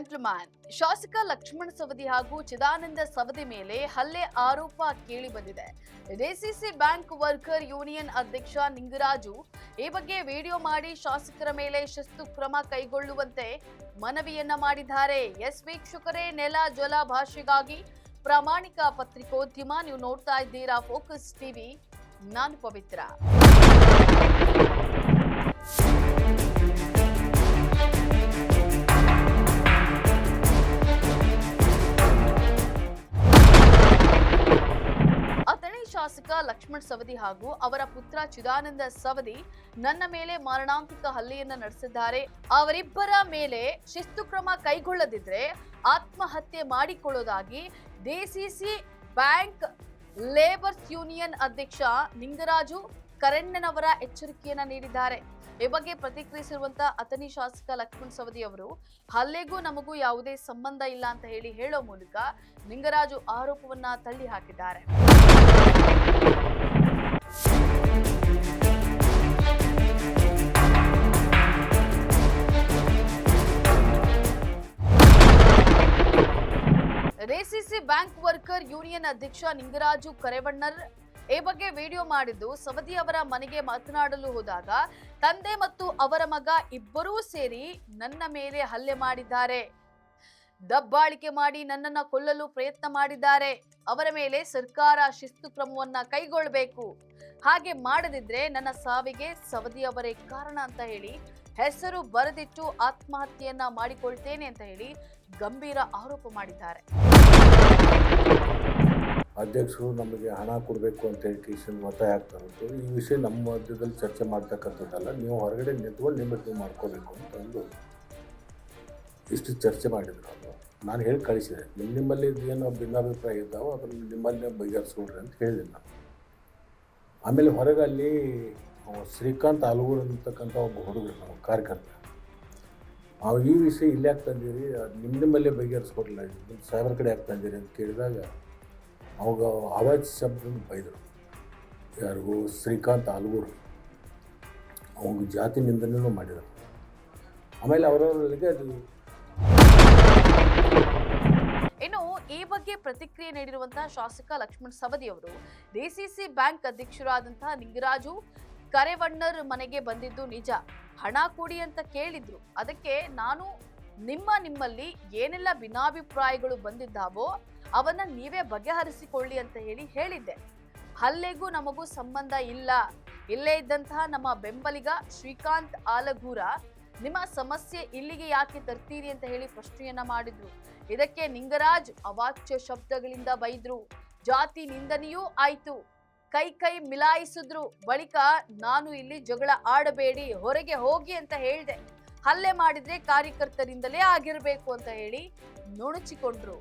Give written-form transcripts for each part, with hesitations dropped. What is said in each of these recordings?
Gentleman ಶಾಸಕ ಲಕ್ಷ್ಮಣ ಸವದಿ ಹಾಗೂ ಚಿದಾನಂದ ಸವದಿ ಮೇಲೆ ಹಲ್ಲೆ ಆರೋಪ ಕೇಳಿ ಬಂದಿದೆ. ಡಿಸಿಸಿ ಬ್ಯಾಂಕ್ ವರ್ಕರ್ ಯೂನಿಯನ್ ಅಧ್ಯಕ್ಷ ನಿಂಗರಾಜು ಈ ಬಗ್ಗೆ ವಿಡಿಯೋ ಮಾಡಿ ಶಾಸಕರ ಮೇಲೆ ಶಿಸ್ತು ಕ್ರಮ ಕೈಗೊಳ್ಳುವಂತೆ ಮನವಿಯನ್ನ ಮಾಡಿದ್ದಾರೆ. ಎಸ್ ವೀಕ್ಷಕರೇ, ನೆಲ ಜಲ ಭಾಷೆಗಾಗಿ ಪ್ರಾಮಾಣಿಕ ಪತ್ರಿಕೋದ್ಯಮ. ನೀವು ನೋಡ್ತಾ ಇದ್ದೀರಾ ಫೋಕಸ್ ಟಿವಿ. ನಾನು ಪವಿತ್ರ. ಶಾಸಕ ಲಕ್ಷ್ಮಣ ಸವದಿ ಹಾಗೂ ಅವರ ಪುತ್ರ ಚಿದಾನಂದ ಸವದಿ ನನ್ನ ಮೇಲೆ ಮಾರಣಾಂತಿಕ ಹಲ್ಲೆಯನ್ನ ನಡೆಸಿದ್ದಾರೆ. ಅವರಿಬ್ಬರ ಮೇಲೆ ಶಿಸ್ತು ಕ್ರಮ ಕೈಗೊಳ್ಳದಿದ್ರೆ ಆತ್ಮಹತ್ಯೆ ಮಾಡಿಕೊಳ್ಳೋದಾಗಿ ಡಿಸಿಸಿ ಬ್ಯಾಂಕ್ ಲೇಬರ್ಸ್ ಯೂನಿಯನ್ ಅಧ್ಯಕ್ಷ ನಿಂಗರಾಜು ಕರೆಣ್ಣನವರ ಎಚ್ಚರಿಕೆಯನ್ನ ನೀಡಿದ್ದಾರೆ. ಈ ಬಗ್ಗೆ ಪ್ರತಿಕ್ರಿಯಿಸಿರುವಂತಹ ಅಥಣಿ ಶಾಸಕ ಲಕ್ಷ್ಮಣ ಸವದಿ ಅವರು ಹಲ್ಲೆಗೂ ನಮಗೂ ಯಾವುದೇ ಸಂಬಂಧ ಇಲ್ಲ ಅಂತ ಹೇಳೋ ಮೂಲಕ ನಿಂಗರಾಜು ಆರೋಪವನ್ನ ತಳ್ಳಿ ಹಾಕಿದ್ದಾರೆ. ಡಿಸಿಸಿ ಬ್ಯಾಂಕ್ ವರ್ಕರ್ ಯೂನಿಯನ್ ಅಧ್ಯಕ್ಷ ನಿಂಗರಾಜು ಕರೇವಣ್ಣರ್ ಈ ಬಗ್ಗೆ ವಿಡಿಯೋ ಮಾಡಿದ್ದು, ಸವದಿ ಅವರ ಮನೆಗೆ ಮಾತನಾಡಲು ಹೋದಾಗ ತಂದೆ ಮತ್ತು ಅವರ ಮಗ ಇಬ್ಬರೂ ಸೇರಿ ನನ್ನ ಮೇಲೆ ಹಲ್ಲೆ ಮಾಡಿದ್ದಾರೆ. ದಬ್ಬಾಳಿಕೆ ಮಾಡಿ ನನ್ನನ್ನ ಕೊಲ್ಲಲು ಪ್ರಯತ್ನ ಮಾಡಿದ್ದಾರೆ. ಅವರ ಮೇಲೆ ಸರ್ಕಾರ ಶಿಸ್ತು ಕ್ರಮವನ್ನ ಕೈಗೊಳ್ಳಬೇಕು. ಹಾಗೆ ಮಾಡದಿದ್ರೆ ನನ್ನ ಸಾವಿಗೆ ಸವದಿ ಅವರೇ ಕಾರಣ ಅಂತ ಹೇಳಿ ಹೆಸರು ಬರೆದಿಟ್ಟು ಆತ್ಮಹತ್ಯೆಯನ್ನ ಮಾಡಿಕೊಳ್ತೇನೆ ಅಂತ ಹೇಳಿ ಗಂಭೀರ ಆರೋಪ ಮಾಡಿದ್ದಾರೆ. ಅಧ್ಯಕ್ಷರು ನಮಗೆ ಹಣ ಕೊಡಬೇಕು ಅಂತ ಹೇಳಿ ಒತ್ತಾಯ ಆಗ್ತಾರೆ. ಈ ವಿಷಯ ನಮ್ಮ ಮಧ್ಯದಲ್ಲಿ ಚರ್ಚೆ ಮಾಡ್ತಕ್ಕಂಥದ್ದಲ್ಲ. ನೀವು ಹೊರಗಡೆ ನಿಂತ್ಕೊಂಡು ನಿಮ್ಮದು ನೀವು ಮಾಡ್ಕೋಬೇಕು ಅಂತಂದು ಇಷ್ಟು ಚರ್ಚೆ ಮಾಡಿದ್ರು. ನಾನು ಹೇಳಿ ಕಳಿಸಿದೆ, ನಿಮ್ಮಲ್ಲಿ ಏನೋ ಭಿನ್ನಾಭಿಪ್ರಾಯ ಇದ್ದಾವೆ ಅದನ್ನು ನಿಮ್ಮಲ್ಲೇ ಬಗೆಹರಿಸ್ಕೊಡ್ರಿ ಅಂತ ಹೇಳಿದೆ ನಾನು. ಆಮೇಲೆ ಹೊರಗೆ ಅಲ್ಲಿ ಶ್ರೀಕಾಂತ್ ಆಲೂರು ಅಂತಕ್ಕಂಥ ಒಬ್ಬ ಹುಡುಗರು ನಮ್ಮ ಕಾರ್ಯಕರ್ತ, ಈ ವಿಷಯ ಇಲ್ಲಿ ಯಾಕೆ ತಂದಿರಿ, ನಿಮ್ಮಲ್ಲೇ ಬಗೆಹರಿಸ್ಕೊಡ್ಲಿಲ್ಲ, ನಿಮ್ಮ ಸಾಹೇಬ್ರ ಕಡೆ ಯಾಕೆ ತಂದಿರಿ ಅಂತ ಕೇಳಿದಾಗ ಅವಾಗ ಆವಾಜ್ ಶಬ್ದ ಬೈದರು. ಯಾರಿಗೂ ಶ್ರೀಕಾಂತ್ ಆಲೂರು ಅವಾಗ ಜಾತಿ ನಿಂದನೆಯೂ ಮಾಡಿದರು. ಆಮೇಲೆ ಅವರವರಿಗೆ ಅದು ಇನ್ನು ಈ ಬಗ್ಗೆ ಪ್ರತಿಕ್ರಿಯೆ ನೀಡಿರುವಂತಹ ಶಾಸಕ ಲಕ್ಷ್ಮಣ ಸವದಿ ಅವರು ಡಿಸಿಸಿ ಬ್ಯಾಂಕ್ ಅಧ್ಯಕ್ಷರಾದಂತಹ ನಿಂಗರಾಜು ಕರೇವಣ್ಣರ್ ಮನೆಗೆ ಬಂದಿದ್ದು ನಿಜ. ಹಣ ಕೊಡಿ ಅಂತ ಕೇಳಿದ್ರು. ಅದಕ್ಕೆ ನಾನು ನಿಮ್ಮಲ್ಲಿ ಏನೆಲ್ಲ ಭಿನ್ನಾಭಿಪ್ರಾಯಗಳು ಬಂದಿದ್ದಾವೋ ಅವನ್ನ ನೀವೇ ಬಗೆಹರಿಸಿಕೊಳ್ಳಿ ಅಂತ ಹೇಳಿದ್ದೆ. ಹಲ್ಲೆಗೂ ನಮಗೂ ಸಂಬಂಧ ಇಲ್ಲ. ಇಲ್ಲೇ ಇದ್ದಂತಹ ನಮ್ಮ ಬೆಂಬಲಿಗ ಶ್ರೀಕಾಂತ್ ಆಲಗೂರ ನಿಮ್ಮ ಸಮಸ್ಯೆ ಇಲ್ಲಿಗೆ ಯಾಕೆ ತರ್ತೀರಿ ಅಂತ ಹೇಳಿ ಪ್ರಶ್ನೆಯನ್ನ ಮಾಡಿದ್ರು. ಇದಕ್ಕೆ ನಿಂಗರಾಜ್ ಅವಾಚ್ಯ ಶಬ್ದಗಳಿಂದ ಬೈದ್ರು. ಜಾತಿ ನಿಂದನೆಯೂ ಆಯ್ತು. ಕೈ ಮಿಲಾಯಿಸಿದ್ರು. ಬಳಿಕ ನಾನು ಇಲ್ಲಿ ಜಗಳ ಆಡಬೇಡಿ, ಹೊರಗೆ ಹೋಗಿ ಅಂತ ಹೇಳ್ದೆ. ಹಲ್ಲೆ ಮಾಡಿದ್ರೆ ಕಾರ್ಯಕರ್ತರಿಂದಲೇ ಆಗಿರ್ಬೇಕು ಅಂತ ಹೇಳಿ ನುಣುಚಿಕೊಂಡ್ರು.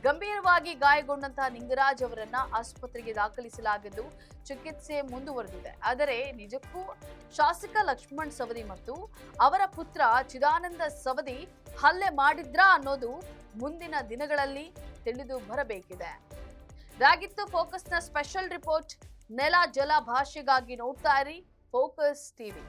ಗಂಭೀರವಾಗಿ ಗಾಯಗೊಂಡಂತಹ ನಿಂಗರಾಜ್ ಅವರನ್ನ ಆಸ್ಪತ್ರೆಗೆ ದಾಖಲಿಸಲಾಗಿದ್ದು ಚಿಕಿತ್ಸೆ ಮುಂದುವರೆದಿದೆ. ಆದರೆ ನಿಜಕ್ಕೂ ಶಾಸಕ ಲಕ್ಷ್ಮಣ ಸವದಿ ಮತ್ತು ಅವರ ಪುತ್ರ ಚಿದಾನಂದ ಸವದಿ ಹಲ್ಲೆ ಮಾಡಿದ್ರಾ ಅನ್ನೋದು ಮುಂದಿನ ದಿನಗಳಲ್ಲಿ ತಿಳಿದು ಬರಬೇಕಿದೆ. ಇದಾಗಿತ್ತು ಫೋಕಸ್ನ ಸ್ಪೆಷಲ್ ರಿಪೋರ್ಟ್. ನೆಲ ಜಲ ಭಾಷೆಗಾಗಿ ನೋಡ್ತಾ ಇರಿ ಫೋಕಸ್ ಟಿವಿ.